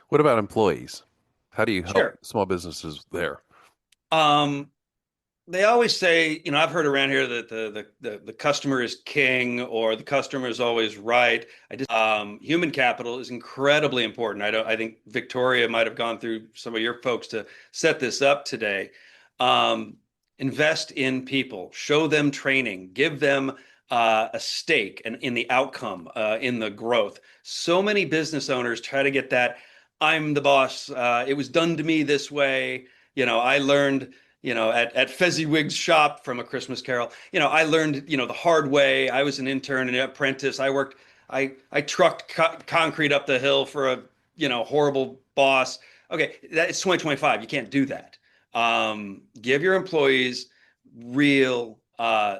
What about employees? How do you help Sure. small businesses there? Um, they always say, I've heard around here that the customer is king or the customer is always right. Human capital is incredibly important. I think Victoria might have gone through some of your folks to set this up today. Um, Invest in people, show them training, give them a stake in the outcome, in the growth. So many business owners try to get that. I'm the boss. It was done to me this way. I learned at Fezziwig's shop from A Christmas Carol. I learned, the hard way. I was an intern and an apprentice. I trucked concrete up the hill for a, horrible boss. Okay, it's 2025. You can't do that. Give your employees real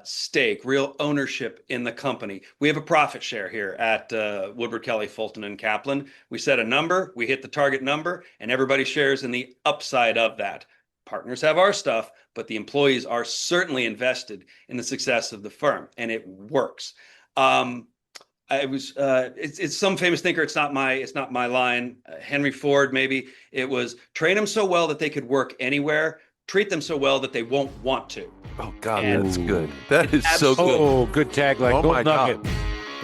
stake, real ownership in the company. We have a profit share here at Woodward, Kelly, Fulton and Kaplan. We set a number, we hit the target number, and everybody shares in the upside of that. Partners have our stuff, but the employees are certainly invested in the success of the firm, and it works. It's some famous thinker. It's not my line. Henry Ford, maybe it was train them so well that they could work anywhere, treat them so well that they won't want to. Oh God, And that's good. Ooh. That it's is so absolutely good. Oh, good tagline. Oh my Gold nugget. God.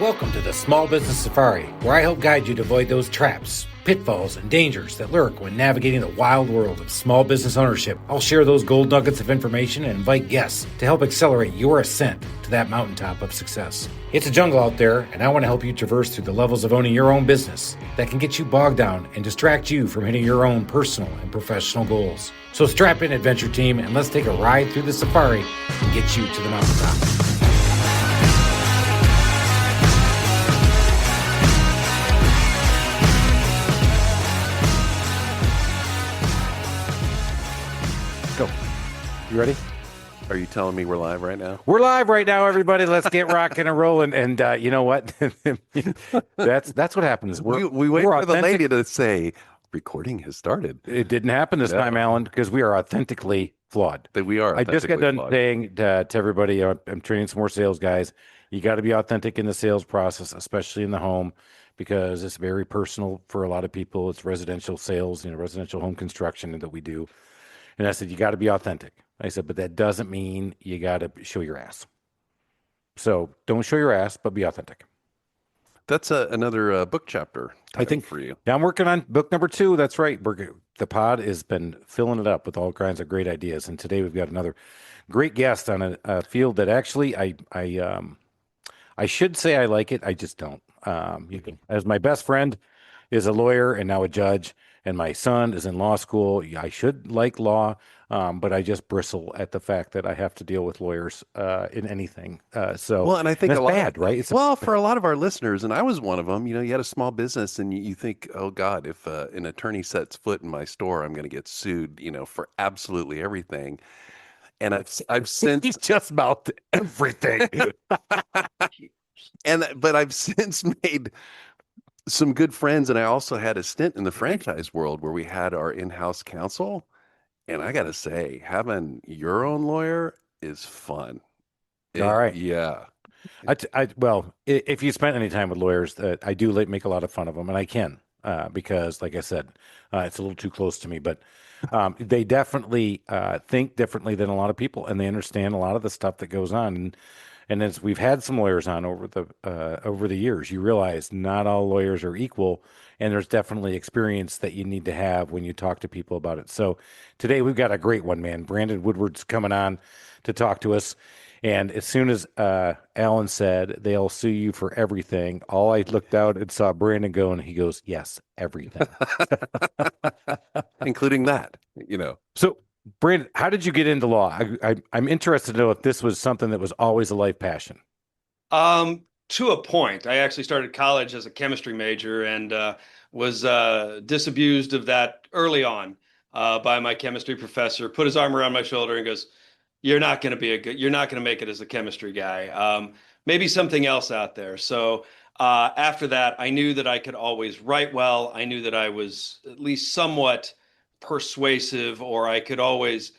Welcome to the Small Business Safari, where I help guide you to avoid those traps, pitfalls, and dangers that lurk when navigating the wild world of small business ownership. I'll share those gold nuggets of information and invite guests to help accelerate your ascent to that mountaintop of success. It's a jungle out there, and I want to help you traverse through the levels of owning your own business that can get you bogged down and distract you from hitting your own personal and professional goals. So strap in, adventure team, and let's take a ride through the safari and get you to the mountaintop. Go. You ready? Are you telling me we're live right now? We're live right now, everybody. Let's get rocking and rolling. And you know what? That's what happens. We wait we're for the authentic. lady to say recording has started. It didn't happen this time, Yeah, Alan, because we are authentically flawed. that we are I just got authentically done flawed. saying to everybody, I'm training some more sales guys. You got to be authentic in the sales process, especially in the home, because it's very personal for a lot of people. It's residential sales, residential home construction that we do. And I said, you got to be authentic. I said, but that doesn't mean you got to show your ass. So don't show your ass, but be authentic. That's another book chapter I title think for you. yeah, I'm working on book number 2. That's right. The pod has been filling it up with all kinds of great ideas. And today we've got another great guest on a field that actually I should say I like it. I just don't. As my best friend is a lawyer and now a judge, and my son is in law school. I should like law, but I just bristle at the fact that I have to deal with lawyers in anything. Well, and I think That's a lot of bad, right? It's well, for a lot of our listeners, and I was one of them, you had a small business and you think, oh God, if an attorney sets foot in my store, I'm going to get sued, for absolutely everything. And I've since just about everything. but I've since made some good friends, and I also had a stint in the franchise world where we had our in-house counsel. And I got to say, having your own lawyer is fun. All right. Yeah. Well, if you spent any time with lawyers, I do make a lot of fun of them, and I can because, like I said, it's a little too close to me. But they definitely think differently than a lot of people, and they understand a lot of the stuff that goes on. And as we've had some lawyers on over the years, you realize not all lawyers are equal, and there's definitely experience that you need to have when you talk to people about it. So today we've got a great one, man. Brandon Woodward's coming on to talk to us. And as soon as Alan said they'll sue you for everything, all I looked out and saw Brandon go, and he goes, "Yes, everything." Including that. So, Brandon, how did you get into law? I'm interested to know if this was something that was always a life passion. To a point, I actually started college as a chemistry major and was disabused of that early on by my chemistry professor. Put his arm around my shoulder and goes, You're not going to make it as a chemistry guy. Maybe something else out there." So after that, I knew that I could always write well. I knew that I was at least somewhat persuasive, or I could always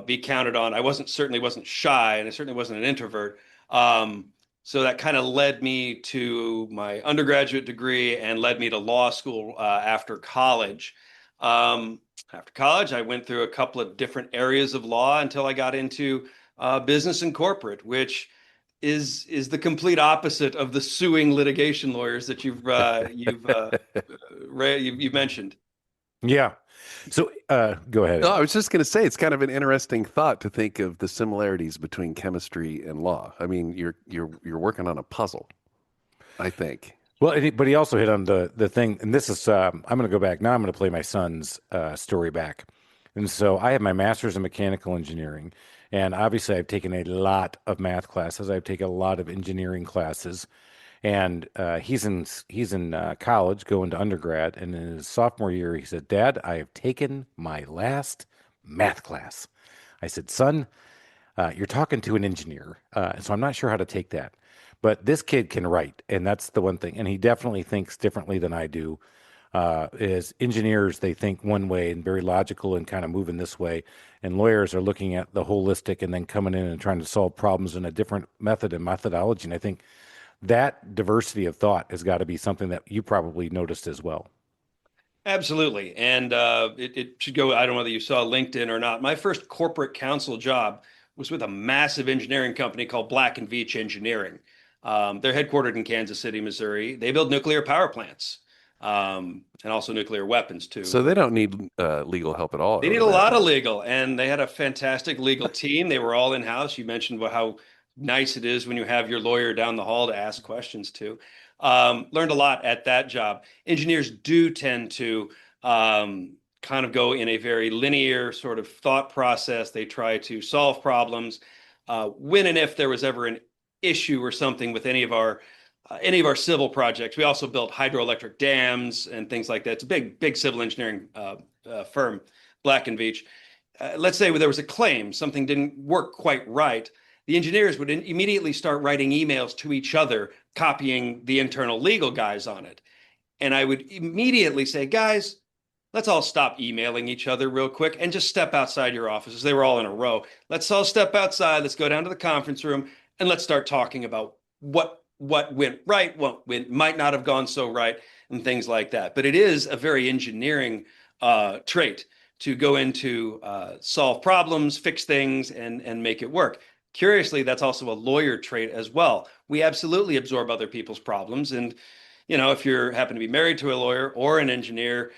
be counted on. I certainly wasn't shy, and I certainly wasn't an introvert. Um, So that kind of led me to my undergraduate degree and led me to law school after college. After college, I went through a couple of different areas of law until I got into business and corporate, which is the complete opposite of the suing litigation lawyers that you've mentioned. Yeah. So go ahead, No, Ed. I was just going to say it's kind of an interesting thought to think of the similarities between chemistry and law. I mean, you're working on a puzzle, I think. Well, but he also hit on the thing, and this is I'm going to go back now. I'm going to play my son's story back, and so I have my master's in mechanical engineering, and obviously I've taken a lot of math classes. I've taken a lot of engineering classes, and he's in college going to undergrad, and in his sophomore year, he said, "Dad, I have taken my last math class." I said, "Son, you're talking to an engineer, so I'm not sure how to take that. But this kid can write, and that's the one thing. And he definitely thinks differently than I do. Is engineers, they think one way and very logical and kind of moving this way, and lawyers are looking at the holistic and then coming in and trying to solve problems in a different method and methodology. And I think that diversity of thought has got to be something that you probably noticed as well. Absolutely. And it should go, I don't know whether you saw LinkedIn or not. My first corporate counsel job was with a massive engineering company called Black and Veatch Engineering. They're headquartered in Kansas City, Missouri. They build nuclear power plants and also nuclear weapons too. So they don't need legal help at all. They I need would a lot of imagine. legal, and they had a fantastic legal team. They were all in-house. You mentioned how nice it is when you have your lawyer down the hall to ask questions to. Learned a lot at that job. Engineers do tend to kind of go in a very linear sort of thought process. They try to solve problems. When and if there was ever an issue or something with any of our civil projects, we also built hydroelectric dams and things like that. It's a big civil engineering firm, Black and Veatch. Let's say there was a claim, something didn't work quite right. The engineers would immediately start writing emails to each other, copying the internal legal guys on it. And I would immediately say, guys, let's all stop emailing each other real quick and just step outside your offices. They were all in a row. Let's all step outside. Let's go down to the conference room and let's start talking about what went right, what might not have gone so right, and things like that. But it is a very engineering trait to go into solve problems, fix things, and make it work. Curiously, that's also a lawyer trait as well. We absolutely absorb other people's problems. And, if you happen to be married to a lawyer or an engineer,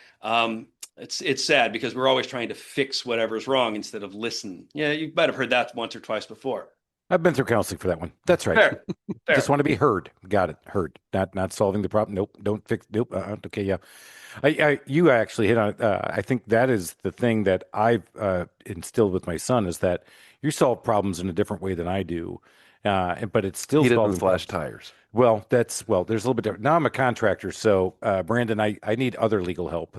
it's sad because we're always trying to fix whatever's wrong instead of listen. Yeah, you might have heard that once or twice before. I've been through counseling for that one. That's right. Fair. Just want to be heard. Got it. Heard. Not solving the problem. Nope. Don't fix. Nope. Okay. Yeah. You actually hit on it. I think that is the thing that I've instilled with my son is that you solve problems in a different way than I do, but it's still He doesn't solving slash problems. tires. Well, there's a little bit different. Now I'm a contractor, so Brandon, I need other legal help.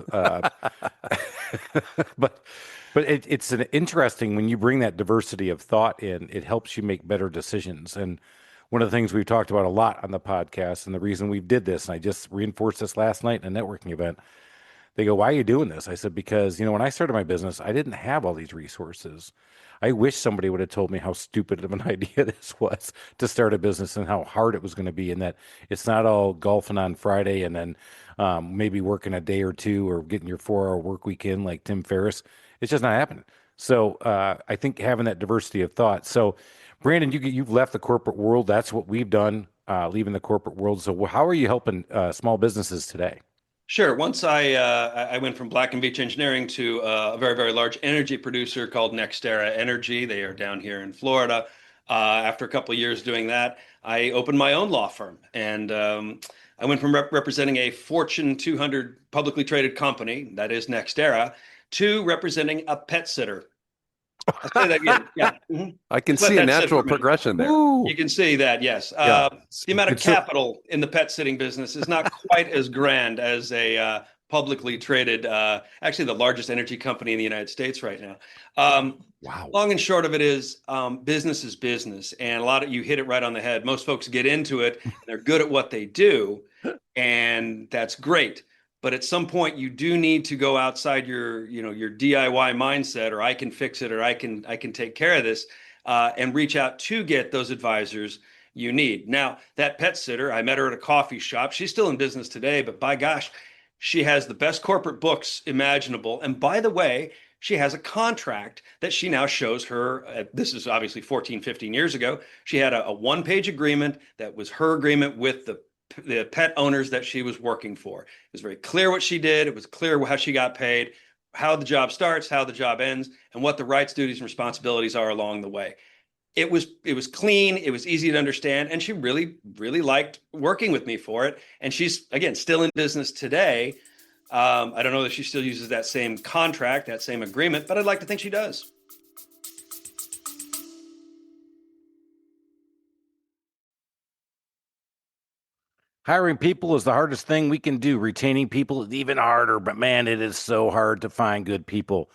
But it's an interesting when you bring that diversity of thought in, it helps you make better decisions. And one of the things we've talked about a lot on the podcast, and the reason we did this, and I just reinforced this last night in a networking event. They go, "Why are you doing this?" I said, "Because, when I started my business, I didn't have all these resources. I wish somebody would have told me how stupid of an idea this was to start a business and how hard it was going to be, and that it's not all golfing on Friday and then maybe working a day or two or getting your 4-hour work week in like Tim Ferriss. It's just not happening." So I think having that diversity of thought. So, Brandon, you've left the corporate world. That's what we've done, leaving the corporate world. So how are you helping small businesses today? Sure. Once I went from Black and Veatch Engineering to a very, very large energy producer called NextEra Energy. They are down here in Florida. After a couple of years doing that, I opened my own law firm. And I went from representing a Fortune 200 publicly traded company, that is NextEra, to representing a pet sitter. I'll say that again. Yeah. I can Just let see a that sit natural for a minute. progression there. You can see that, yes. Yeah. The amount of It's so- capital in the pet sitting business is not quite as grand as a publicly traded, actually the largest energy company in the United States right now. Wow. Long and short of it is business is business. And you hit it right on the head. Most folks get into it, and they're good at what they do, and that's great. But at some point, you do need to go outside your DIY mindset, or I can fix it, or I can take care of this, and reach out to get those advisors. you need. Now, that pet sitter, I met her at a coffee shop. She's still in business today, but by gosh, she has the best corporate books imaginable. And by the way, she has a contract that she now shows her. This is obviously 14, 15 years ago. She had a one-page agreement that was her agreement with the pet owners that she was working for. It was very clear what she did. It was clear how she got paid, how the job starts, how the job ends, and what the rights, duties, and responsibilities are along the way. It was clean, it was easy to understand, and she really, really liked working with me for it. And she's, again, still in business today. I don't know that she still uses that same contract, that same agreement, but I'd like to think she does. Hiring people is the hardest thing we can do. Retaining people is even harder, but man, it is so hard to find good people.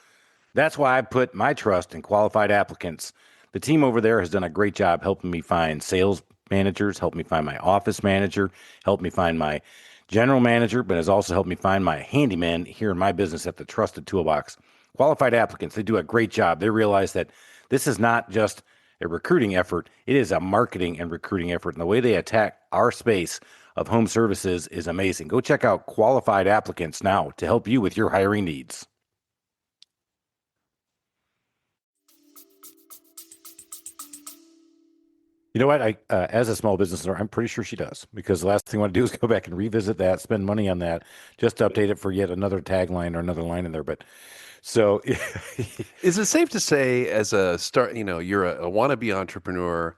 That's why I put my trust in qualified applicants. The team over there has done a great job helping me find sales managers, helped me find my office manager, helped me find my general manager, but has also helped me find my handyman here in my business at the Trusted Toolbox. Qualified applicants, they do a great job. They realize that this is not just a recruiting effort, it is a marketing and recruiting effort. And the way they attack our space of home services is amazing. Go check out Qualified Applicants now to help you with your hiring needs. You know what? As a small business owner, I'm pretty sure she does, because the last thing I want to do is go back and revisit that, spend money on that, just to update it for yet another tagline or another line in there. But so, Is it safe to say, as a start, you're a wannabe entrepreneur,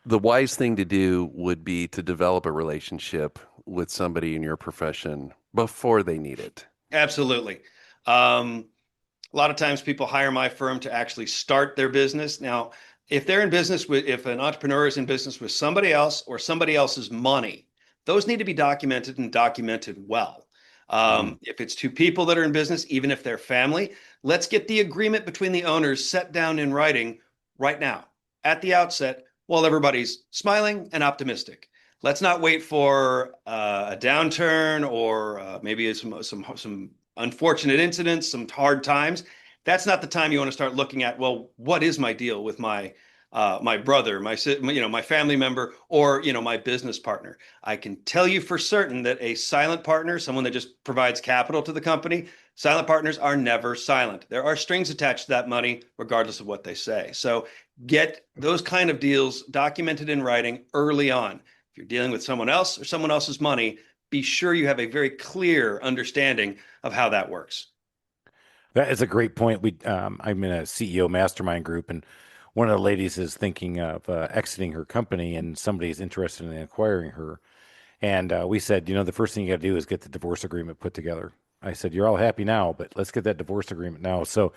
the wise thing to do would be to develop a relationship with somebody in your profession before they need it? Absolutely. A lot of times people hire my firm to actually start their business. Now, if an entrepreneur is in business with somebody else or somebody else's money, those need to be documented and documented well. If it's two people that are in business, even if they're family, let's get the agreement between the owners set down in writing right now at the outset while everybody's smiling and optimistic. Let's not wait for a downturn or maybe some unfortunate incidents, some hard times. That's not the time you want to start looking at, well, what is my deal with my brother, my family member, or my business partner. I can tell you for certain that a silent partner, someone that just provides capital to the company, silent partners are never silent. There are strings attached to that money, regardless of what they say. So get those kind of deals documented in writing early on. If you're dealing with someone else or someone else's money, be sure you have a very clear understanding of how that works. that is a great point. I'm in a CEO mastermind group, and one of the ladies is thinking of exiting her company, and somebody's interested in acquiring her. And we said, the first thing you got to do is get the divorce agreement put together. I said, you're all happy now, but let's get that divorce agreement now. So,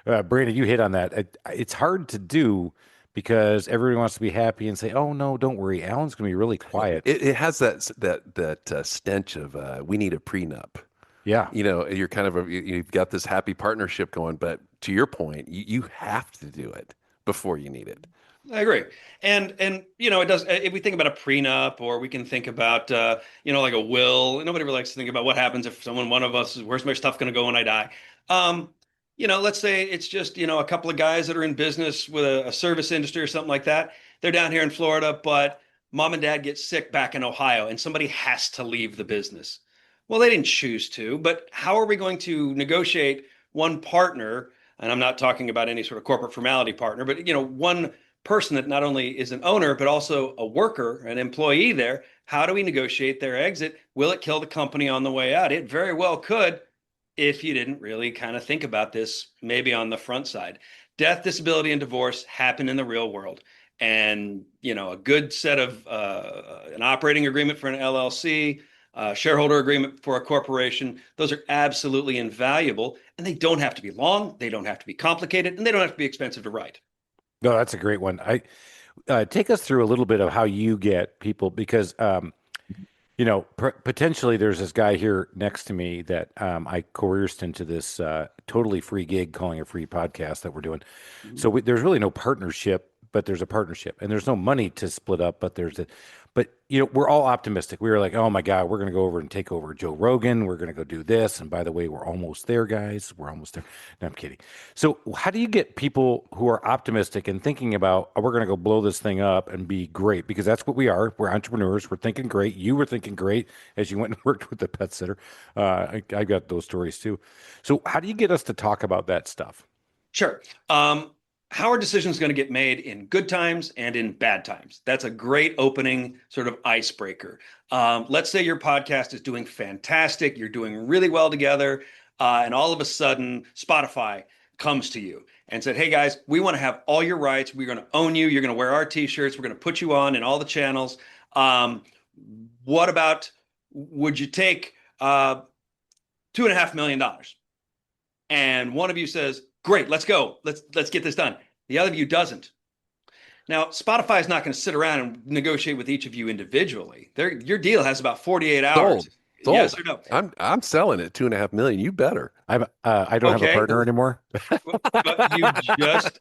Brandon, you hit on that. It's hard to do because everybody wants to be happy and say, oh, no, don't worry. Alan's going to be really quiet. It has that stench of we need a prenup. Yeah. You're you've got this happy partnership going, but to your point, you have to do it before you need it. I agree. And it does, if we think about a prenup, or we can think about like a will. Nobody really likes to think about what happens if one of us is, where's my stuff going to go when I die? Let's say it's just a couple of guys that are in business with a service industry or something like that. They're down here in Florida, but mom and dad get sick back in Ohio, and somebody has to leave the business. Well, they didn't choose to, but how are we going to negotiate one partner? And I'm not talking about any sort of corporate formality partner, but one person that not only is an owner, but also a worker, an employee there. How do we negotiate their exit? Will it kill the company on the way out? It very well could, if you didn't really kind of think about this, maybe on the front side. Death, disability, and divorce happen in the real world. And, a good set of an operating agreement for an LLC, shareholder agreement for a corporation, those are absolutely invaluable. And they don't have to be long, they don't have to be complicated, and they don't have to be expensive to write. No, that's a great one. Take us through a little bit of how you get people, because potentially there's this guy here next to me that I coerced into this totally free gig, calling a free podcast that we're doing. Mm-hmm. So there's really no partnership but there's a partnership, and there's no money to split up, but we're all optimistic. We were like, oh my God, we're going to go over and take over Joe Rogan. We're going to go do this. And by the way, we're almost there, guys. We're almost there. No, I'm kidding. So how do you get people who are optimistic and thinking about, oh, we're going to go blow this thing up and be great? Because that's what we are. We're entrepreneurs. We're thinking great. You were thinking great as you went and worked with the pet sitter. I got those stories too. So how do you get us to talk about that stuff? Sure. How are decisions going to get made in good times and in bad times? That's a great opening sort of icebreaker. Let's say your podcast is doing fantastic. You're doing really well together. And all of a sudden, Spotify comes to you and said, hey, guys, we want to have all your rights. We're going to own you. You're going to wear our T-shirts. We're going to put you on in all the channels. What about, would you take $2.5 million? And one of you says, great, let's go. Let's get this done. The other of you doesn't. Now, Spotify is not going to sit around and negotiate with each of you individually. Your deal has about 48 hours. Sold. Yes or no? I'm selling it $2.5 million. You better. I don't have a partner anymore. But you just,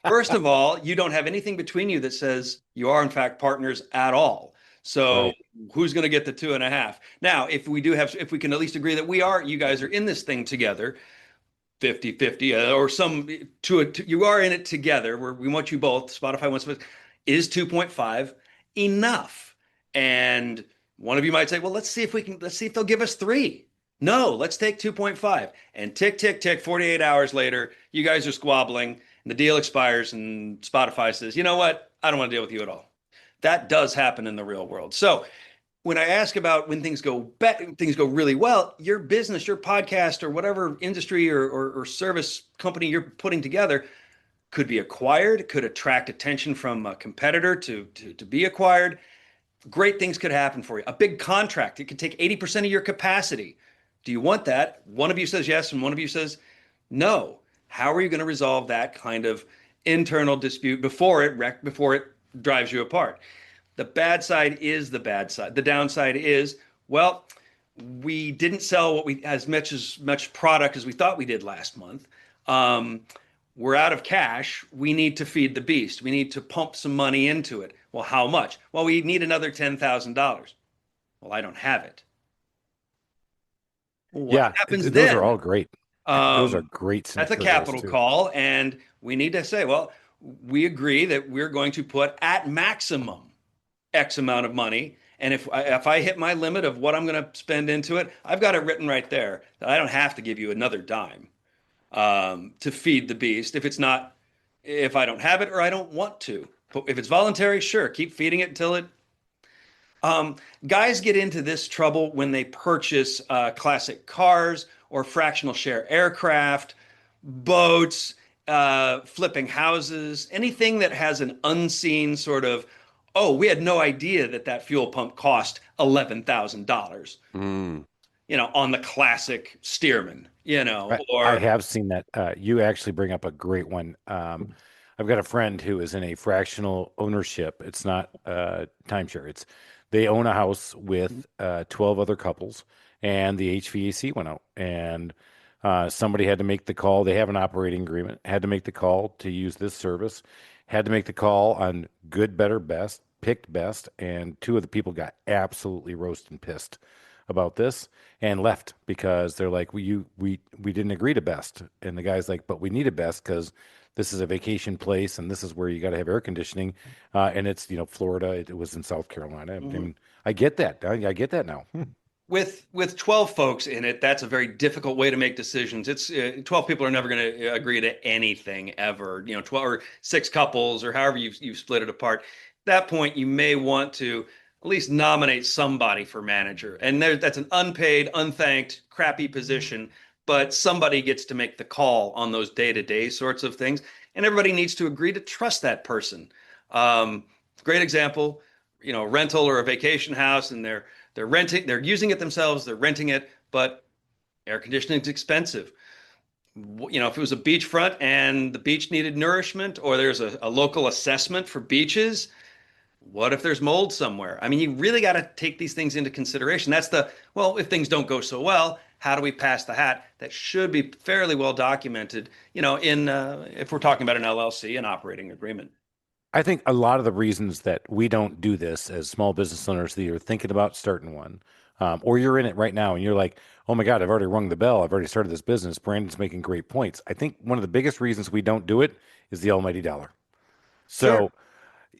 first of all, you don't have anything between you that says you are in fact partners at all. So Right. Who's going to get the 2.5? Now, if we can at least agree that you guys are in this thing together, 50-50 or you are in it together where we want you both. Spotify wants to, is 2.5 enough? And one of you might say, well, let's see if they'll give us 3. No, let's take 2.5. And tick, 48 hours later, you guys are squabbling and the deal expires and Spotify says, you know what? I don't want to deal with you at all. That does happen in the real world. So when I ask about when things go really well, your business, your podcast, or whatever industry or service company you're putting together could be acquired, could attract attention from a competitor to be acquired. Great things could happen for you. A big contract, it could take 80% of your capacity. Do you want that? One of you says yes, and one of you says no. How are you going to resolve that kind of internal dispute before it drives you apart? The bad side is the bad side. The downside is, well, we didn't sell as much product as we thought we did last month. We're out of cash. We need to feed the beast. We need to pump some money into it. Well, how much? Well, we need another $10,000. Well, I don't have it. What happens those then? are all great. Those are great. That's a capital call, and we need to say, well, we agree that we're going to put at maximum X amount of money. And if I hit my limit of what I'm going to spend into it, I've got it written right there that I don't have to give you another dime to feed the beast. If I don't have it or I don't want to. But if it's voluntary, sure, keep feeding it until it. Guys get into this trouble when they purchase classic cars or fractional share aircraft, boats, flipping houses, anything that has an unseen sort of, oh, we had no idea that fuel pump cost $11,000, on the classic Stearman, I have seen that. You actually bring up a great one. I've got a friend who is in a fractional ownership. It's not timeshare. They own a house with 12 other couples, and the HVAC went out, and somebody had to make the call. They have an operating agreement, had to make the call to use this service, had to make the call on good, better, best, picked best, and 2 of the people got absolutely roasted and pissed about this and left because they're like, we didn't agree to best. And the guy's like, but we need a best because this is a vacation place and this is where you got to have air conditioning. And it's, Florida, it was in South Carolina. I mean, I get that. I get that now. With 12 folks in it, that's a very difficult way to make decisions. It's 12 people are never going to agree to anything ever. 12 or 6 couples or however you've split it apart. At that point, you may want to at least nominate somebody for manager, and that's an unpaid, unthanked, crappy position. But somebody gets to make the call on those day-to-day sorts of things, and everybody needs to agree to trust that person. Great example, rental or a vacation house, and they're renting, they're using it themselves, they're renting it, but air conditioning is expensive. If it was a beachfront and the beach needed nourishment, or there's a local assessment for beaches, what if there's mold somewhere? I mean, you really got to take these things into consideration. That's if things don't go so well, how do we pass the hat? That should be fairly well documented, if we're talking about an LLC, an operating agreement. I think a lot of the reasons that we don't do this as small business owners that you're thinking about starting one, or you're in it right now and you're like, oh my God, I've already rung the bell. I've already started this business. Brandon's making great points. I think one of the biggest reasons we don't do it is the almighty dollar. Sure.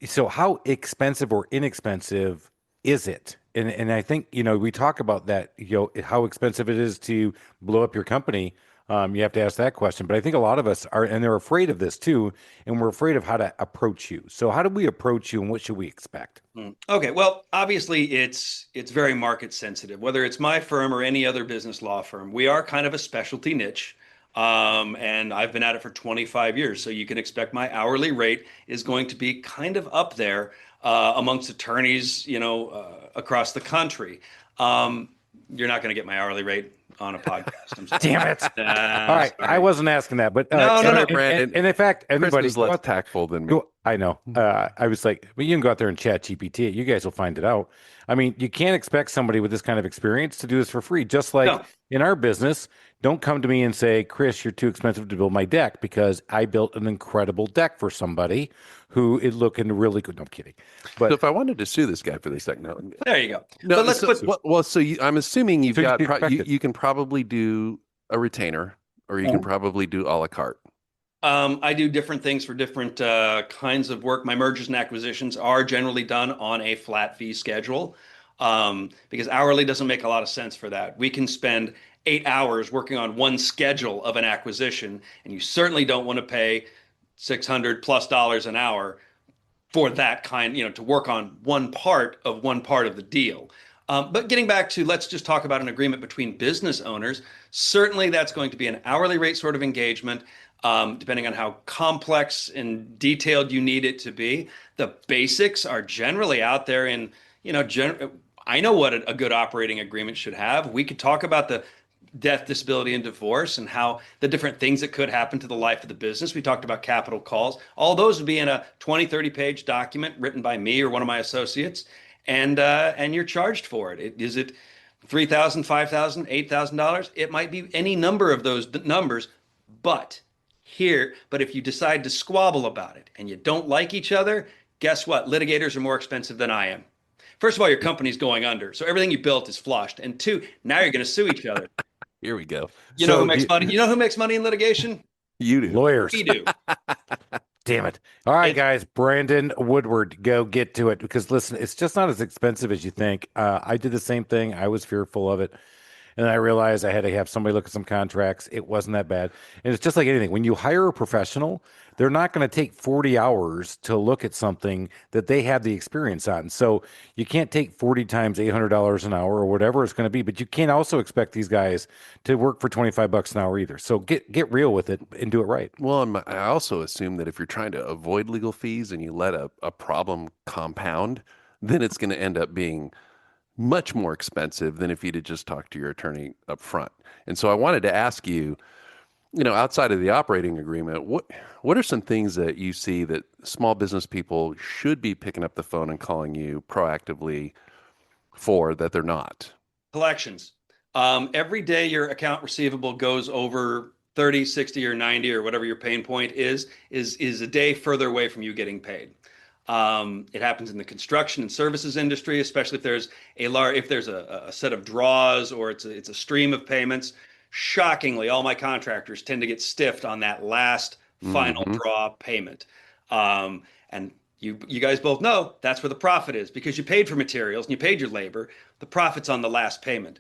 So how expensive or inexpensive is it? And I think, we talk about that, how expensive it is to blow up your company. You have to ask that question. But I think a lot of us are, and they're afraid of this too, and we're afraid of how to approach you. So how do we approach you and what should we expect? Okay, well, obviously it's very market sensitive. Whether it's my firm or any other business law firm, we are kind of a specialty niche. And I've been at it for 25 years, so you can expect my hourly rate is going to be kind of up there amongst attorneys, across the country. You're not going to get my hourly rate on a podcast. I'm sorry. Damn it. All right. Sorry. I wasn't asking that, but No, no, no. Brandon. And in fact, Chris everybody is less tactful than me. I know. I was like, well, you can go out there and chat GPT it. You guys will find it out. I mean, you can't expect somebody with this kind of experience to do this for free. Just like No. in our business, don't come to me and say, Chris, you're too expensive to build my deck, because I built an incredible deck for somebody who is looking really good. No, I'm kidding. So But if I wanted to sue this guy for this, no, There you go. no. But let's so, put well, so I'm assuming you've So you got expect it. you can probably do a retainer, or you can probably do a la carte. I do different things for different kinds of work. My mergers and acquisitions are generally done on a flat fee schedule because hourly doesn't make a lot of sense for that. We can spend 8 hours working on one schedule of an acquisition, and you certainly don't want to pay $600+ an hour for that kind, to work on one part of the deal. But getting back to, let's just talk about an agreement between business owners. Certainly, that's going to be an hourly rate sort of engagement, depending on how complex and detailed you need it to be. The basics are generally out there in, I know what a good operating agreement should have. We could talk about the death, disability, and divorce and how the different things that could happen to the life of the business. We talked about capital calls. All those would be in a 20, 30-page document written by me or one of my associates, and you're charged for it. Is it $3,000, $5,000, $8,000? It might be any number of those numbers, but if you decide to squabble about it and you don't like each other, guess what? Litigators are more expensive than I am. First of all, your company's going under, so everything you built is flushed. And two, now you're going to sue each other. Here we go. You know who makes money? You know who makes money in litigation? You do. lawyers. We do. Damn it. All right, guys. Brandon Woodward, go get to it, because listen, it's just not as expensive as you think. I did the same thing. I was fearful of it. And I realized I had to have somebody look at some contracts. It wasn't that bad. And it's just like anything. When you hire a professional, they're not going to take 40 hours to look at something that they have the experience on. So you can't take 40 times $800 an hour or whatever it's going to be, but you can't also expect these guys to work for 25 bucks an hour either. So get real with it and do it right. Well, and I also assume that if you're trying to avoid legal fees and you let a problem compound, then it's going to end up being much more expensive than if you'd have just talked to your attorney up front. And so I wanted to ask you, outside of the operating agreement, what are some things that you see that small business people should be picking up the phone and calling you proactively for that they're not? Collections. Every day your account receivable goes over 30, 60, or 90, or whatever your pain point is a day further away from you getting paid. It happens in the construction and services industry, especially if there's a set of draws or it's a stream of payments. Shockingly, all my contractors tend to get stiffed on that last final draw payment. And you guys both know that's where the profit is, because you paid for materials and you paid your labor. The profit's on the last payment.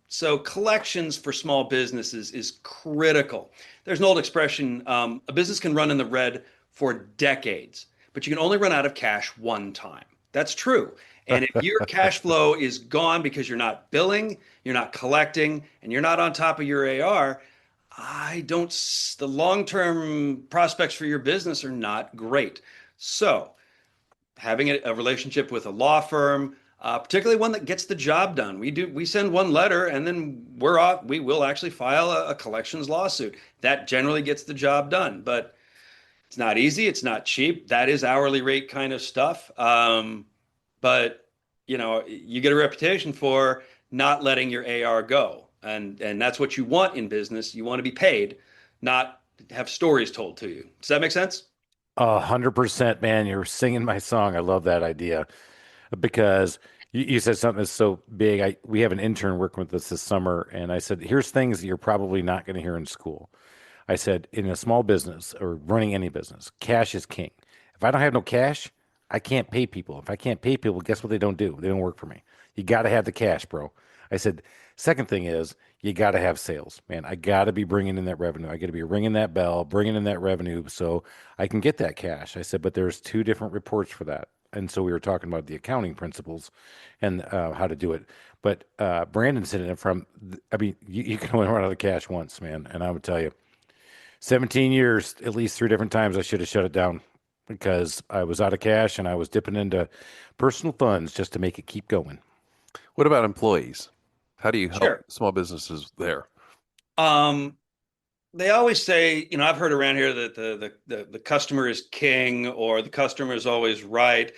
So collections for small businesses is critical. There's an old expression, a business can run in the red for decades, but you can only run out of cash one time. That's true. And if your cash flow is gone because you're not billing, you're not collecting, and you're not on top of your AR, the long-term prospects for your business are not great. So having a relationship with a law firm, particularly one that gets the job done. We send one letter and then we're off. We will actually file a collections lawsuit. That generally gets the job done, but it's not easy. It's not cheap. That is hourly rate kind of stuff. But you get a reputation for not letting your AR go. And that's what you want in business. You want to be paid, not have stories told to you. Does that make sense? 100%, man. You're singing my song. I love that idea because you said something that's so big. We have an intern working with us this summer, and I said, here's things that you're probably not going to hear in school. I said, in a small business or running any business, cash is king. If I don't have no cash, I can't pay people. If I can't pay people, guess what they don't do? They don't work for me. You got to have the cash, bro. I said, second thing is you got to have sales, man. I got to be bringing in that revenue. I got to be ringing that bell, bringing in that revenue so I can get that cash. I said, but there's two different reports for that. And so we were talking about the accounting principles and how to do it. But Brandon said it from, I mean, you can only run out of cash once, man. And I would tell you, 17 years, at least three different times, I should have shut it down because I was out of cash and I was dipping into personal funds just to make it keep going. What about employees? How do you help Sure. small businesses there? They always say, I've heard around here that the customer is king or the customer is always right.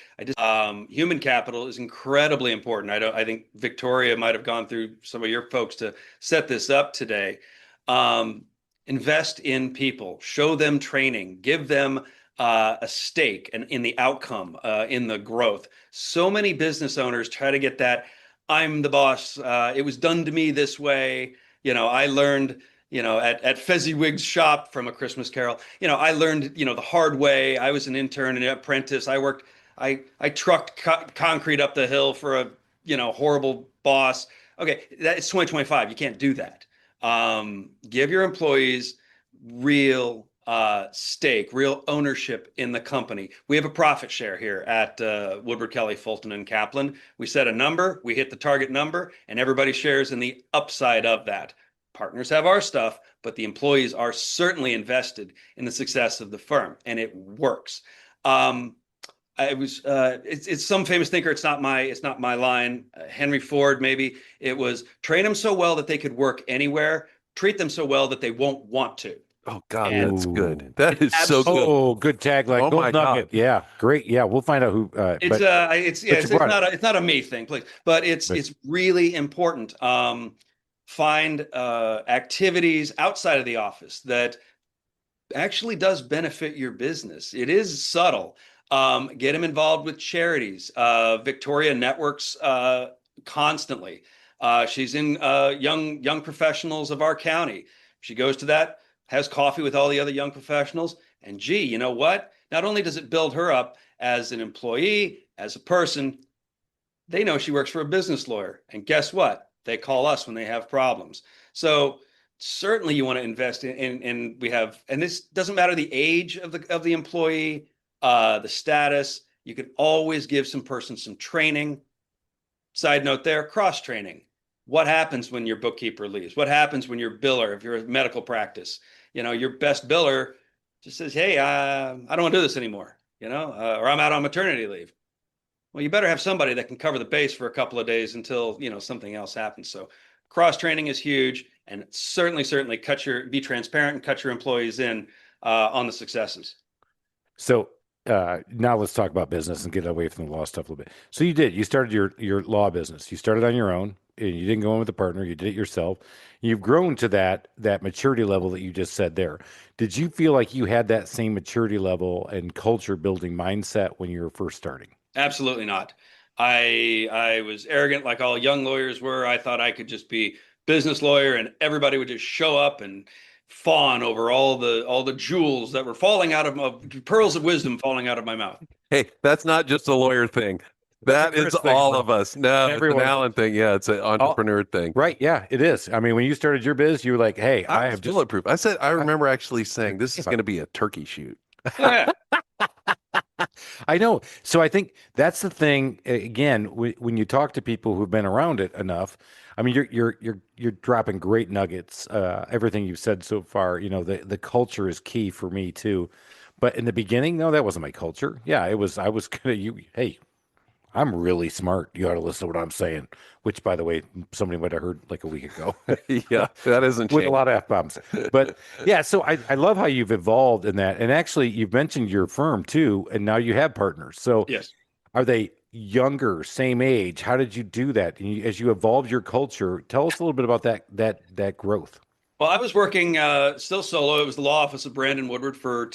Human capital is incredibly important. I think Victoria might have gone through some of your folks to set this up today. Invest in people, show them training, give them a stake in the outcome, in the growth. So many business owners try to get that, I'm the boss. It was done to me this way. I learned, at Fezziwig's shop from A Christmas Carol, I learned, the hard way. I was an intern and an apprentice. I trucked concrete up the hill for a, horrible boss. Okay, it's 2025. You can't do that. Give your employees real stake, real ownership in the company. We have a profit share here at Woodward, Kelly, Fulton and Kaplan. We set a number, we hit the target number, and everybody shares in the upside of that. Partners have our stuff, but the employees are certainly invested in the success of the firm, and it works. It's some famous thinker. It's not my line. Henry Ford, maybe it was train them so well that they could work anywhere, treat them so well that they won't want to. Oh God, And that's good. That is so good. Oh, good tagline. Oh, Gold my nugget. God. Yeah, great. Yeah, we'll find out who. it's not a me thing, please, but it's really important. Find activities outside of the office that actually does benefit your business. It is subtle. Get them involved with charities. Victoria networks constantly. She's in young professionals of our county. She goes to that, has coffee with all the other young professionals, and gee, you know what? Not only does it build her up as an employee, as a person, they know she works for a business lawyer. And guess what? They call us when they have problems. So certainly you want to invest in we have, and this doesn't matter the age of the employee, the status. You can always give some person some training. Side note there, cross training. What happens when your bookkeeper leaves? What happens when your biller, if you're a medical practice, your best biller just says, hey, I don't want to do this anymore, or I'm out on maternity leave. Well, you better have somebody that can cover the base for a couple of days until, something else happens. So cross training is huge, and certainly be transparent and cut your employees in on the successes. So now let's talk about business and get away from the law stuff a little bit. So you started your law business. You started on your own, and you didn't go in with a partner. You did it yourself. You've grown to that maturity level that you just said there. Did you feel like you had that same maturity level and culture building mindset when you were first starting? Absolutely not. I was arrogant like all young lawyers were. I thought I could just be business lawyer and everybody would just show up and fawn over all the jewels that were falling out of pearls of wisdom falling out of my mouth. Hey, that's not just a lawyer thing. That is all of us. No, Everyone. it's an Allen thing. Yeah, it's an entrepreneur thing. Right. Yeah, it is. I mean, when you started your biz, you were like, hey, I have just bulletproof. I remember actually saying this is going to be a turkey shoot. Yeah. I know. So I think that's the thing. Again, when you talk to people who've been around it enough, I mean, you're dropping great nuggets. Everything you've said so far, the culture is key for me too. But in the beginning, no, that wasn't my culture. Yeah, it was. I was gonna. Hey, I'm really smart. You ought to listen to what I'm saying. Which, by the way, somebody might have heard like a week ago. Yeah, that isn't with changed. a lot of F-bombs. But yeah, so I love how you've evolved in that. And actually, you've mentioned your firm too, and now you have partners. So Yes. Are they younger, same age? How did you do that? And as you evolved your culture, tell us a little bit about that growth. Well, I was working still solo. It was the law office of Brandon Woodward for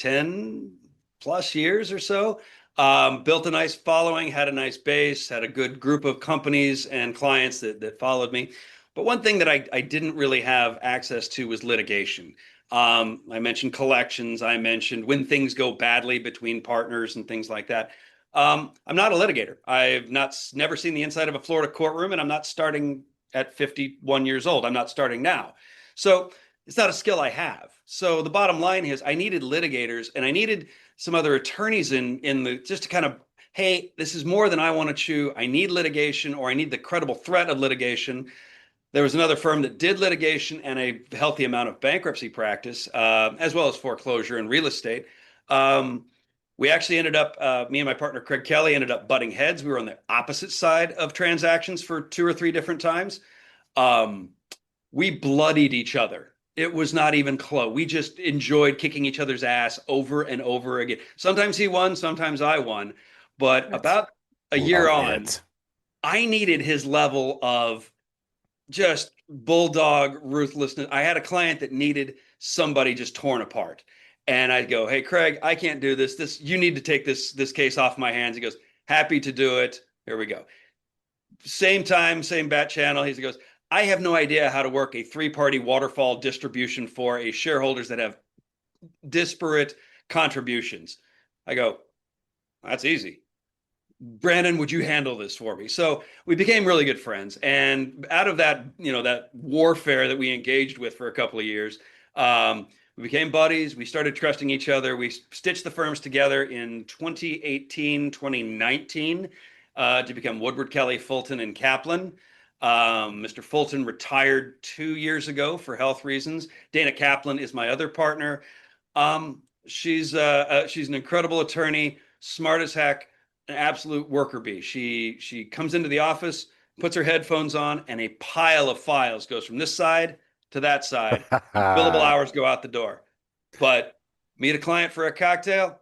plus years or so. Built a nice following, had a nice base, had a good group of companies and clients that followed me. But one thing that I didn't really have access to was litigation. I mentioned collections. I mentioned when things go badly between partners and things like that. I'm not a litigator. I've never seen the inside of a Florida courtroom, and I'm not starting at 51 years old. I'm not starting now. So it's not a skill I have. So the bottom line is I needed litigators, and I needed some other attorneys in the just to kind of, hey, this is more than I want to chew. I need litigation, or I need the credible threat of litigation. There was another firm that did litigation and a healthy amount of bankruptcy practice, as well as foreclosure and real estate. We actually ended up, me and my partner Craig Kelly ended up butting heads. We were on the opposite side of transactions for 2 or 3 different times. We bloodied each other. It was not even close. We just enjoyed kicking each other's ass over and over again. Sometimes he won, sometimes I won. But about a year on, I needed his level of just bulldog ruthlessness. I had a client that needed somebody just torn apart. And I'd go, hey, Craig, I can't do this. You need to take this case off my hands. He goes, happy to do it. Here we go. Same time, same bat channel. He goes, I have no idea how to work a 3-party waterfall distribution for a shareholders that have disparate contributions. I go, that's easy. Brandon, would you handle this for me? So we became really good friends. And out of that, that warfare that we engaged with for a couple of years, we became buddies. We started trusting each other. We stitched the firms together in 2018, 2019 to become Woodward, Kelly, Fulton and Kaplan. Mr. Fulton retired 2 years ago for health reasons. Dana Kaplan is my other partner. She's an incredible attorney, smart as heck, an absolute worker bee. She comes into the office, puts her headphones on, and a pile of files goes from this side to that side. Billable hours go out the door. But meet a client for a cocktail,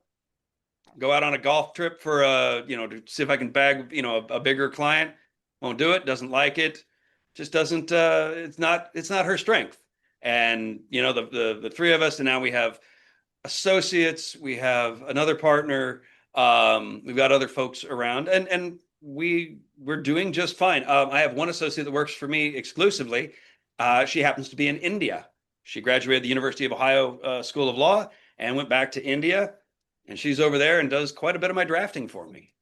go out on a golf trip for to see if I can bag a bigger client. Won't do it. Doesn't like it. Just doesn't. It's not her strength. And the 3 of us, and now we have associates. We have another partner. We've got other folks around, and we're doing just fine. I have one associate that works for me exclusively. She happens to be in India. She graduated the University of Ohio School of Law and went back to India, and she's over there and does quite a bit of my drafting for me.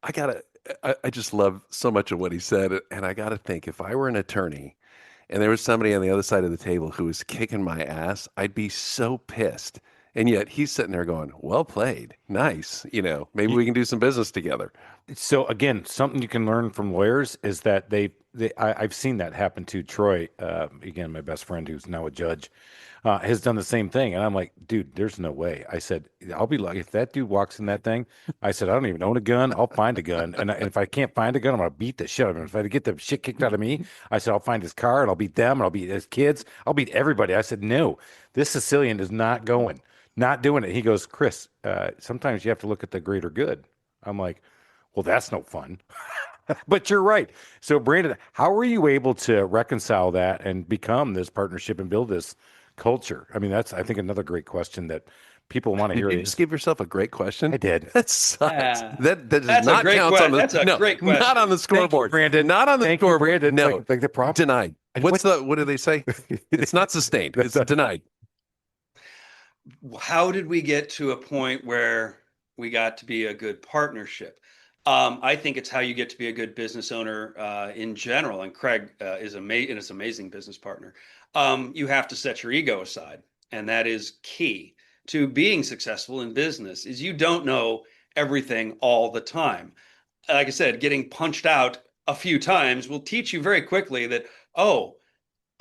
I just love so much of what he said, and I gotta think, if I were an attorney and there was somebody on the other side of the table who was kicking my ass, I'd be so pissed. And yet he's sitting there going, well played. Nice. Maybe we can do some business together. So again, something you can learn from lawyers is that I've seen that happen to Troy. Again, my best friend who's now a judge has done the same thing. And I'm like, dude, there's no way. I said, I'll be like, if that dude walks in that thing, I said, I don't even own a gun. I'll find a gun. And if I can't find a gun, I'm going to beat the shit out of him. If I get the shit kicked out of me, I said, I'll find his car and I'll beat them and I'll beat his kids. I'll beat everybody. I said, no, this Sicilian is not going. Not doing it. He goes, Chris, sometimes you have to look at the greater good. I'm like, well, that's no fun. But you're right. So, Brandon, how were you able to reconcile that and become this partnership and build this culture? I mean, that's, I think, another great question that people want to hear. Did you just give yourself a great question? I did. That sucks. That does That's not count on the. That's a great question. Not on the scoreboard, Brandon. Not on the scoreboard. Brandon. No, Like the problem. denied. What do they say? It's not sustained. It's denied. How did we get to a point where we got to be a good partnership? I think it's how you get to be a good business owner in general. And Craig is an amazing business partner. You have to set your ego aside, and that is key to being successful in business. Is you don't know everything all the time. Like I said, getting punched out a few times will teach you very quickly that, oh,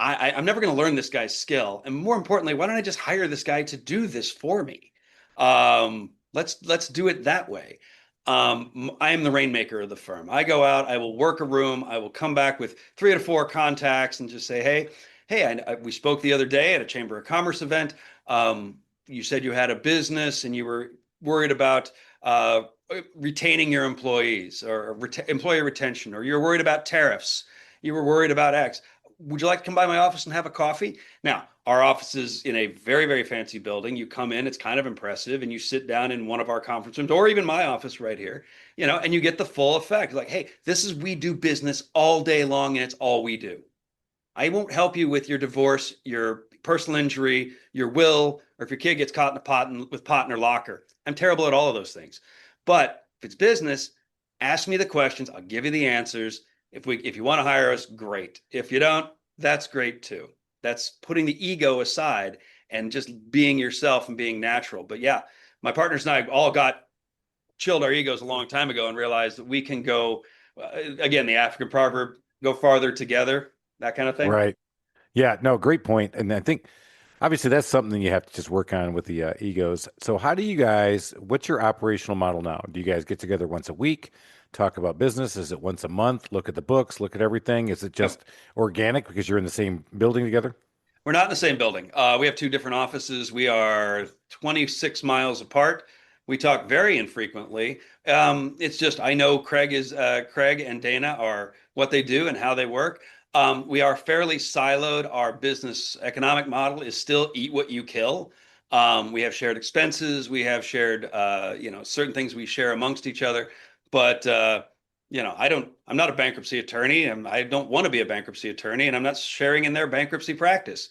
I'm never going to learn this guy's skill. And more importantly, why don't I just hire this guy to do this for me? Let's do it that way. I am the rainmaker of the firm. I go out, I will work a room, I will come back with 3 to 4 contacts and just say, hey, we spoke the other day at a Chamber of Commerce event. You said you had a business and you were worried about retaining your employees or employee retention, or you're worried about tariffs. You were worried about X. would you like to come by my office and have a coffee? Now, our office is in a very, very fancy building. You come in, it's kind of impressive, and you sit down in one of our conference rooms or even my office right here, and you get the full effect. Like, hey, we do business all day long, and it's all we do. I won't help you with your divorce, your personal injury, your will, or if your kid gets caught in a pot in her locker. I'm terrible at all of those things. But if it's business, ask me the questions. I'll give you the answers. If you want to hire us, great. If you don't, that's great too. That's putting the ego aside and just being yourself and being natural. But yeah, my partners and I all got chilled our egos a long time ago and realized that we can go, again, the African proverb, go farther together, that kind of thing. Right. Yeah, no, great point. And I think obviously that's something you have to just work on with the egos. So how do you guys, what's your operational model now? Do you guys get together once a week, talk about business? Is it once a month? Look at the books, look at everything? Is it just organic because you're in the same building together? We're not in the same building. We have two different offices. We are 26 miles apart. We talk very infrequently. It's just I know Craig and Dana are what they do and how they work. We are fairly siloed. Our business economic model is still eat what you kill. We have shared expenses. We have shared, certain things we share amongst each other. But I'm not a bankruptcy attorney, and I don't want to be a bankruptcy attorney, and I'm not sharing in their bankruptcy practice.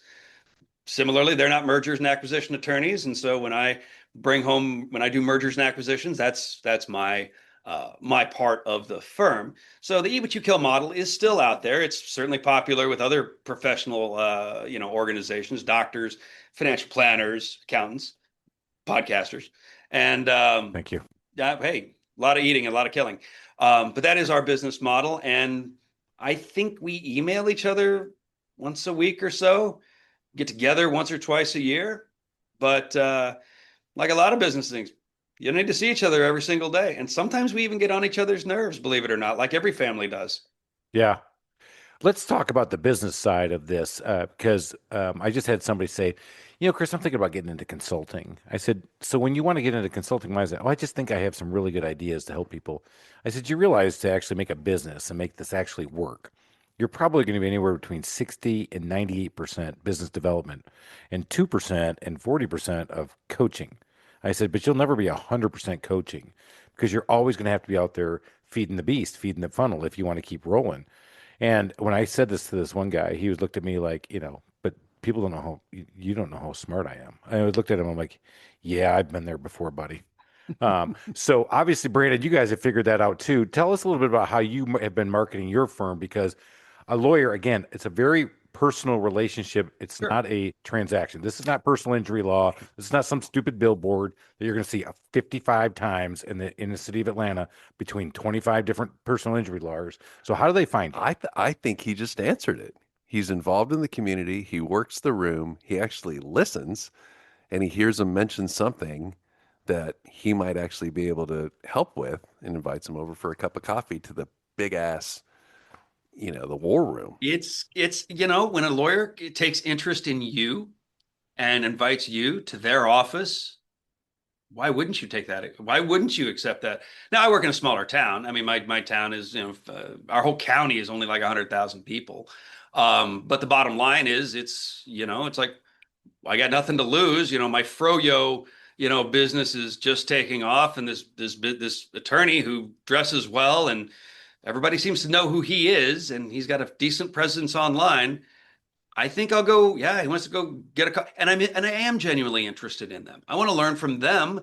Similarly, they're not mergers and acquisition attorneys, and so when I do mergers and acquisitions, that's my part of the firm. So the eat what you kill model is still out there. It's certainly popular with other professional, organizations, doctors, financial planners, accountants, podcasters, and Thank you. hey, a lot of eating, a lot of killing. But that is our business model, and I think we email each other once a week or so, get together once or twice a year. But like a lot of business things, you need to see each other every single day. And sometimes we even get on each other's nerves, believe it or not, like every family does. Yeah. Let's talk about the business side of this because I just had somebody say, Chris, I'm thinking about getting into consulting. I said, so when you want to get into consulting, why is that? Oh, I just think I have some really good ideas to help people. I said, you realize to actually make a business and make this actually work, you're probably going to be anywhere between 60 and 98% business development and 2% and 40% of coaching. I said, but you'll never be 100% coaching because you're always going to have to be out there feeding the beast, feeding the funnel if you want to keep rolling. And when I said this to this one guy, he was looked at me like, but people don't know you don't know how smart I am. I looked at him, I'm like, yeah, I've been there before, buddy. So obviously, Brandon, you guys have figured that out too. Tell us a little bit about how you have been marketing your firm because a lawyer, again, it's a very personal relationship. It's Sure. not a transaction. This is not personal injury law. This is not some stupid billboard that you're going to see 55 times in the city of Atlanta between 25 different personal injury lawyers. So how do they find you? I think he just answered it. He's involved in the community. He works the room. He actually listens, and he hears them mention something that he might actually be able to help with, and invites him over for a cup of coffee to the big ass, the war room. It's when a lawyer takes interest in you and invites you to their office, why wouldn't you take that? Why wouldn't you accept that? Now, I work in a smaller town. I mean, my town is, our whole county is only like 100,000 people. But the bottom line is it's like, I got nothing to lose. My froyo, business is just taking off, and this attorney who dresses well and everybody seems to know who he is, and he's got a decent presence online. I think I'll go. Yeah, he wants to go get and I am genuinely interested in them. I want to learn from them,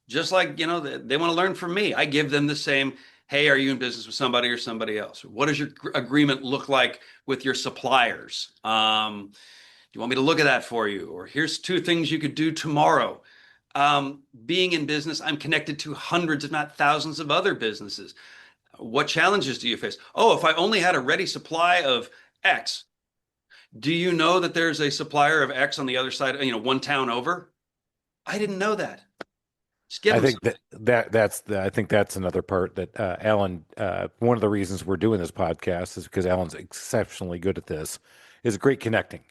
just like they want to learn from me. I give them the same. Hey, are you in business with somebody or somebody else? What does your agreement look like with your suppliers? Do you want me to look at that for you? Or here's 2 things you could do tomorrow. Being in business, I'm connected to hundreds, if not thousands, of other businesses. What challenges do you face? Oh, if I only had a ready supply of X, do you know that there's a supplier of X on the other side, one town over? I didn't know that. Just give I them think I think that's another part that Alan, one of the reasons we're doing this podcast is because Alan's exceptionally good at this, is great connecting.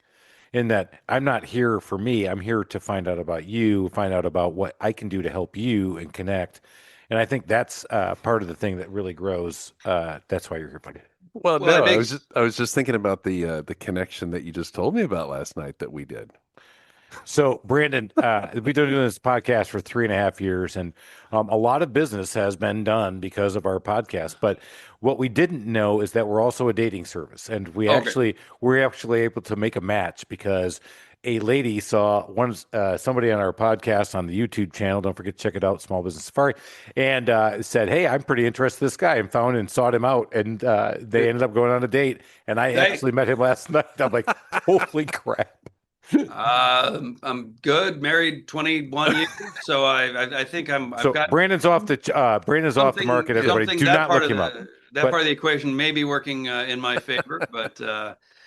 In that I'm not here for me, I'm here to find out about you, find out about what I can do to help you and connect. And I think that's part of the thing that really grows. That's why you're here, buddy. Well, Well, it no, makes I was just thinking about the connection that you just told me about last night that we did. So, Brandon, we've been doing this podcast for 3.5 years, and a lot of business has been done because of our podcast. But what we didn't know is that we're also a dating service, and okay. we're actually able to make a match because a lady saw somebody on our podcast on the YouTube channel. Don't forget to check it out, Small Business Safari, and said, "Hey, I'm pretty interested in this guy," and found and sought him out, and they ended up going on a date. And I Hey, actually met him last night. I'm like, "Holy crap!" I'm good, married 21 years, so I think I've So got Brandon's off the market. Everybody, something do not look him up. that part But of the equation may be working in my favor, but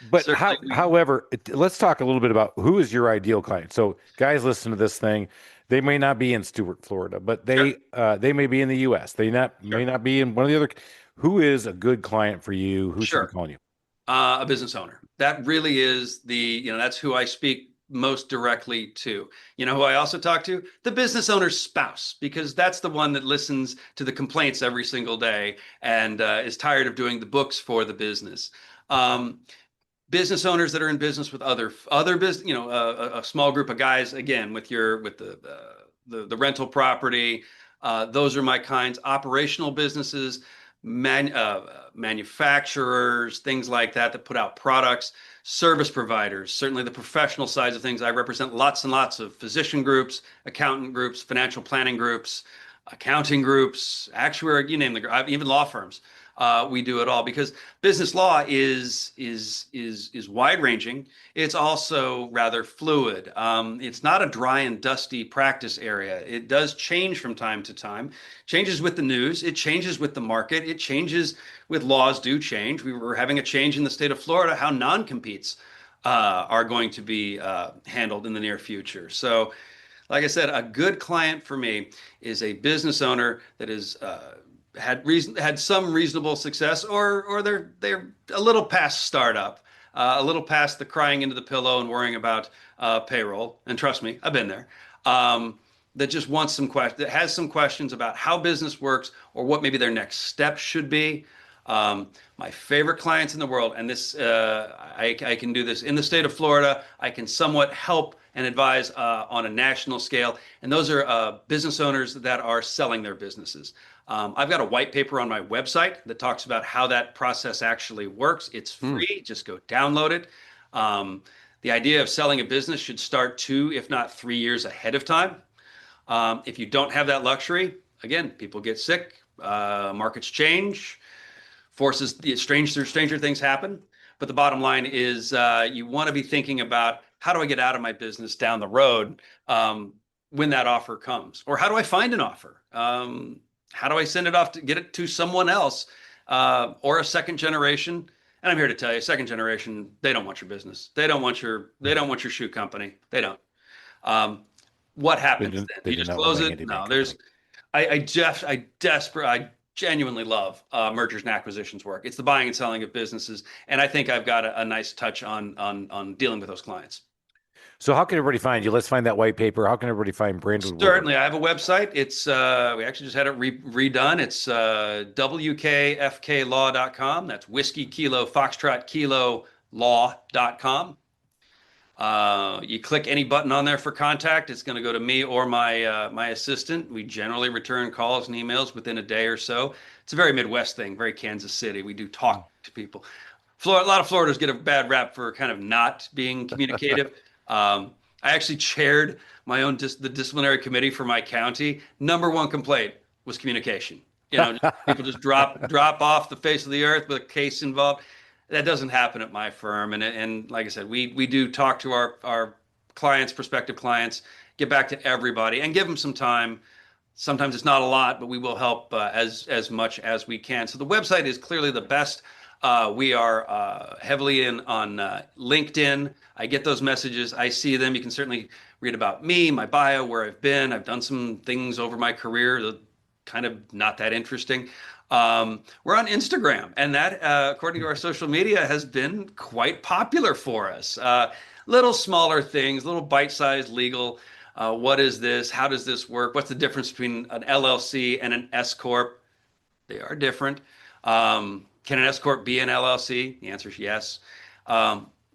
but certainly however, let's talk a little bit about who is your ideal client. So guys, listen to this thing. They may not be in Stuart, Florida, but sure, they may be in the U.S. They not may sure, not be in one of the other. Who is a good client for you? Who should be sure. calling you? A business owner. That really is that's who I speak most directly to. You know who I also talk to? The business owner's spouse, because that's the one that listens to the complaints every single day and is tired of doing the books for the business. Um, Business owners that are in business with other business, a small group of guys, again, with the rental property. Those are my kinds. Operational businesses, manufacturers, things like that put out products. Service providers, certainly the professional sides of things. I represent lots and lots of physician groups, accountant groups, financial planning groups, accounting groups, actuary, you name the group, even law firms. We do it all because business law is wide ranging. It's also rather fluid. It's not a dry and dusty practice area. It does change from time to time. Changes with the news. It changes with the market. It changes with laws do change. We were having a change in the state of Florida how non-competes are going to be handled in the near future. So, like I said, a good client for me is a business owner that is had some reasonable success, or they're a little past startup, a little past the crying into the pillow and worrying about payroll. And trust me, I've been there. That just wants that has some questions about how business works or what maybe their next step should be. My favorite clients in the world, and this I can do this in the state of Florida. I can somewhat help and advise on a national scale, and those are business owners that are selling their businesses. I've got a white paper on my website that talks about how that process actually works. It's free. Just go download it. The idea of selling a business should start 2, if not 3 years ahead of time. If you don't have that luxury, again, people get sick, markets change, stranger things happen. But the bottom line is you want to be thinking about how do I get out of my business down the road when that offer comes? Or how do I find an offer? How do I send it off to get it to someone else or a second generation? And I'm here to tell you, second generation, they don't want your business. They don't want your shoe company. They don't. What happens then? They You do just not close want my it? handyman No, company. I genuinely love mergers and acquisitions work. It's the buying and selling of businesses, and I think I've got a nice touch on dealing with those clients. So how can everybody find you? Let's find that white paper. How can everybody find Brandon Woodward? Certainly, I have a website. It's we actually just had it redone. It's wkfklaw.com. That's whiskey kilo foxtrot kilo law.com. You click any button on there for contact. It's going to go to me or my assistant. We generally return calls and emails within a day or so. It's a very Midwest thing, very Kansas City. We do talk to people. Florida, a lot of Floridans get a bad rap for kind of not being communicative. I actually chaired my own the disciplinary committee for my county. Number one complaint was communication. People just drop off the face of the earth with a case involved. That doesn't happen at my firm. And like I said, we do talk to our clients, prospective clients, get back to everybody and give them some time. Sometimes it's not a lot, but we will help as much as we can. So the website is clearly the best. We are heavily in on LinkedIn. I get those messages. I see them. You can certainly read about me, my bio, where I've been. I've done some things over my career that kind of not that interesting. We're on Instagram, and that, according to our social media, has been quite popular for us. Little smaller things, little bite-sized legal. What is this? How does this work? What's the difference between an LLC and an S corp? They are different. Can an S corp be an LLC? The answer is yes.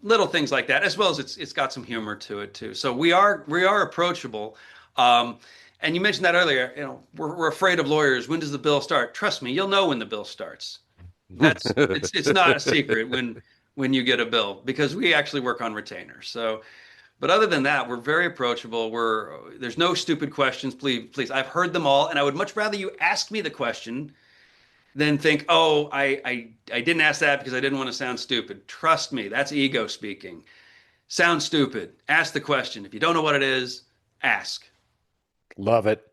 Little things like that, as well as it's got some humor to it too. So we are approachable. Um, and you mentioned that earlier. We're afraid of lawyers. When does the bill start? Trust me, you'll know when the bill starts. It's not a secret when you get a bill because we actually work on retainer. So, but other than that, we're very approachable. There's no stupid questions. Please, I've heard them all, and I would much rather you ask me the question than think, oh, I didn't ask that because I didn't want to sound stupid. Trust me, that's ego speaking. Sound stupid. Ask the question. If you don't know what it is, ask. Love it.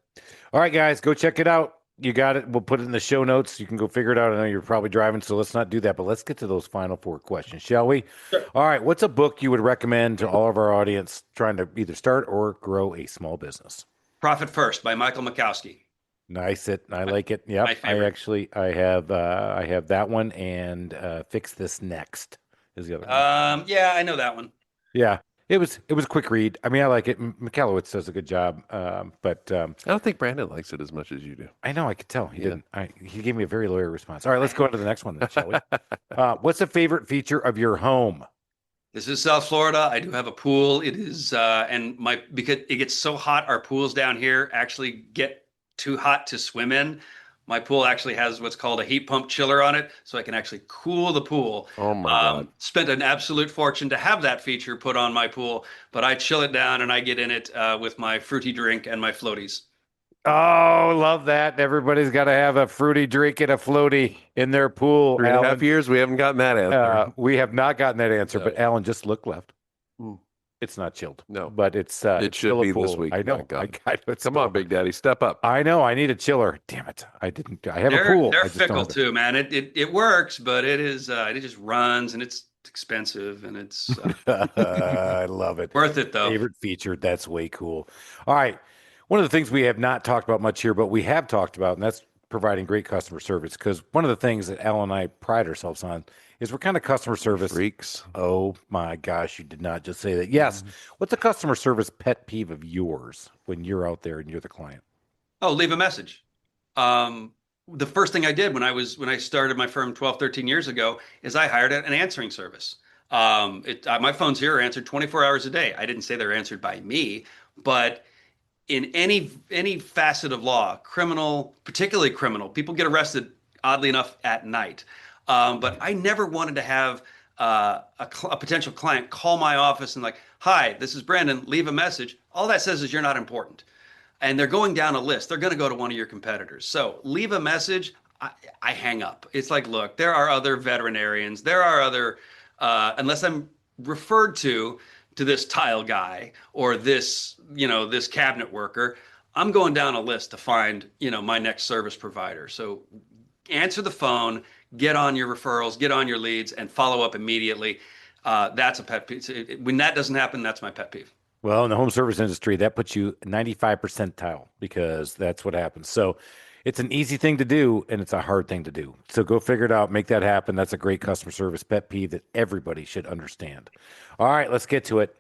All right, guys, go check it out. You got it. We'll put it in the show notes. You can go figure it out. I know you're probably driving, so let's not do that. But let's get to those final 4 questions, shall we? Sure. All right. What's a book you would recommend to all of our audience trying to either start or grow a small business? Profit First by Michael Makowski. Nice. I like it. Yep. My favorite. I have that one, and Fix This Next is the other one. Yeah, I know that one. Yeah. It was a quick read. I mean, I like it. McAllowitz does a good job. But I don't think Brandon likes it as much as you do. I know, I could tell. He Yeah. didn't. He gave me a very lawyer response. All right, let's go on to the next one then, shall we? What's a favorite feature of your home? This is South Florida. I do have a pool. It is, because it gets so hot, our pools down here actually get too hot to swim in. My pool actually has what's called a heat pump chiller on it, so I can actually cool the pool. Oh my God. Spent an absolute fortune to have that feature put on my pool, but I chill it down and I get in it with my fruity drink and my floaties. Oh, love that. Everybody's got to have a fruity drink and a floaty in their pool. 3.5 Alan. years, we haven't gotten that answer. We have not gotten that answer, No. but Alan, just look left. Hmm. It's not chilled. No. But it's It it's should still a be this pool. week. I know. My God. It's Come on, Big Daddy, step up. I know. I need a chiller. Damn it. I didn't. I have a They're pool. I they're just don't fickle have it. too, man. It works, but it just runs and it's expensive and it's I love it. worth it though. Favorite feature. That's way cool. All right. One of the things we have not talked about much here, but we have talked about, and that's providing great customer service. Because one of the things that Al and I pride ourselves on is we're kind of customer service Freaks. Oh my gosh, you did not just say that. Yes. What's a customer service pet peeve of yours when you're out there and you're the client? Oh, leave a message. The first thing I did when I started my firm 12, 13 years ago is I hired an answering service. My phones here are answered 24 hours a day. I didn't say they're answered by me, but in any facet of law, criminal, particularly criminal, people get arrested, oddly enough, at night. But I never wanted to have a potential client call my office and like, hi, this is Brandon, leave a message. All that says is you're not important. And they're going down a list. They're going to go to one of your competitors. So leave a message. I hang up. It's like, look, there are other veterinarians. There are other, unless I'm referred to this tile guy or this cabinet worker, I'm going down a list to find, my next service provider. So answer the phone, get on your referrals, get on your leads, and follow up immediately. That's a pet peeve. When that doesn't happen, that's my pet peeve. Well, in the home service industry, that puts you 95 percentile because that's what happens. So it's an easy thing to do and it's a hard thing to do. So go figure it out, make that happen. That's a great customer service pet peeve that everybody should understand. All right, let's get to it.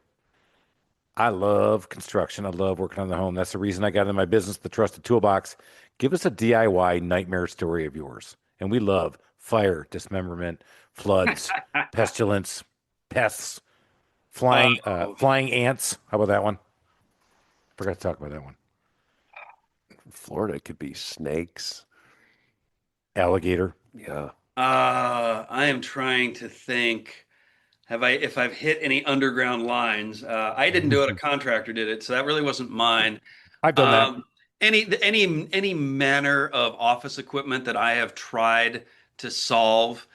I love construction. I love working on the home. That's the reason I got into my business, the Trusted Toolbox. Give us a DIY nightmare story of yours. And we love fire, dismemberment, floods, pestilence, pests, flying ants. How about that one? Forgot to talk about that one. Florida could be snakes. Alligator. Yeah. I am trying to think. If I've hit any underground lines? I didn't do it. A contractor did it, so that really wasn't mine. I've done that. Any manner of office equipment that I have tried to solve,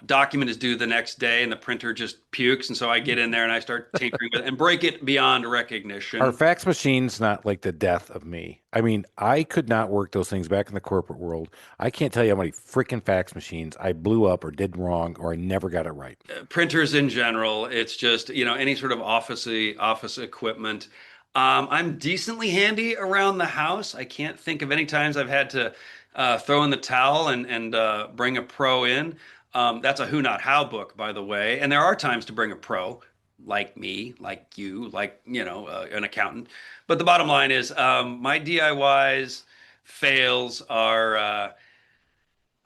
document is due the next day and the printer just pukes, and so I get in there and I start tinkering with it and break it beyond recognition. Are fax machines not like the death of me? I mean, I could not work those things back in the corporate world. I can't tell you how many freaking fax machines I blew up or did wrong or I never got it right. Printers in general, it's just, any sort of office equipment. I'm decently handy around the house. I can't think of any times I've had to throw in the towel and bring a pro in. That's a Who Not How book, by the way. And there are times to bring a pro, like me, like you, like, an accountant. But the bottom line is my DIYs fails are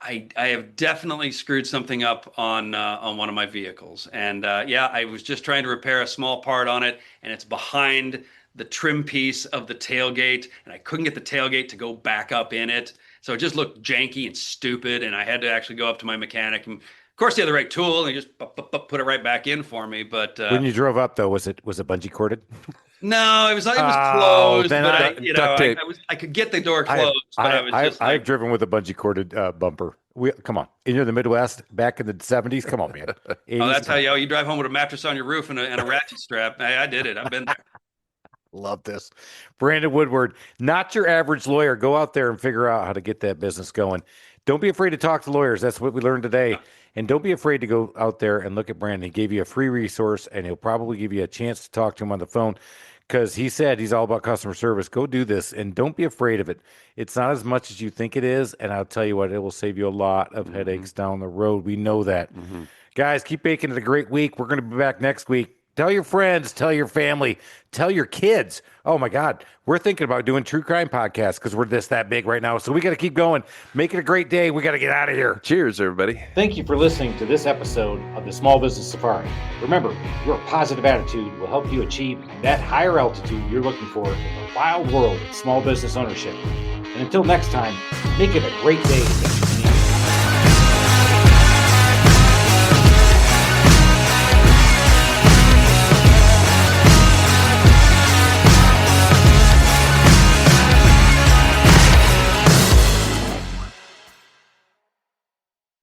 I have definitely screwed something up on one of my vehicles, and yeah, I was just trying to repair a small part on it, and it's behind the trim piece of the tailgate, and I couldn't get the tailgate to go back up in it, so it just looked janky and stupid, and I had to actually go up to my mechanic, and of course he had the right tool, and he just put it right back in for me. But When you drove up, though, was it bungee corded? no, it was closed, then but duct tape. I could get the door closed, but I was just I've like, driven with a bungee corded bumper. Come on, you're in the Midwest back in the 70s. Come on, man. 80s, oh, that's come how on. you drive home with a mattress on your roof and a ratchet strap. I did it. I've been there. Love this. Brandon Woodward, not your average lawyer. Go out there and figure out how to get that business going. Don't be afraid to talk to lawyers. That's what we learned today. And don't be afraid to go out there and look at Brandon. He gave you a free resource, and he'll probably give you a chance to talk to him on the phone because he said he's all about customer service. Go do this, and don't be afraid of it. It's not as much as you think it is, and I'll tell you what, it will save you a lot of headaches down the road. We know that. Guys, keep making it a great week. We're going to be back next week. Tell your friends, tell your family, tell your kids. Oh my God, we're thinking about doing true crime podcasts because we're that big right now. So we got to keep going. Make it a great day. We got to get out of here. Cheers, everybody. Thank you for listening to this episode of the Small Business Safari. Remember, your positive attitude will help you achieve that higher altitude you're looking for in the wild world of small business ownership. And until next time, make it a great day.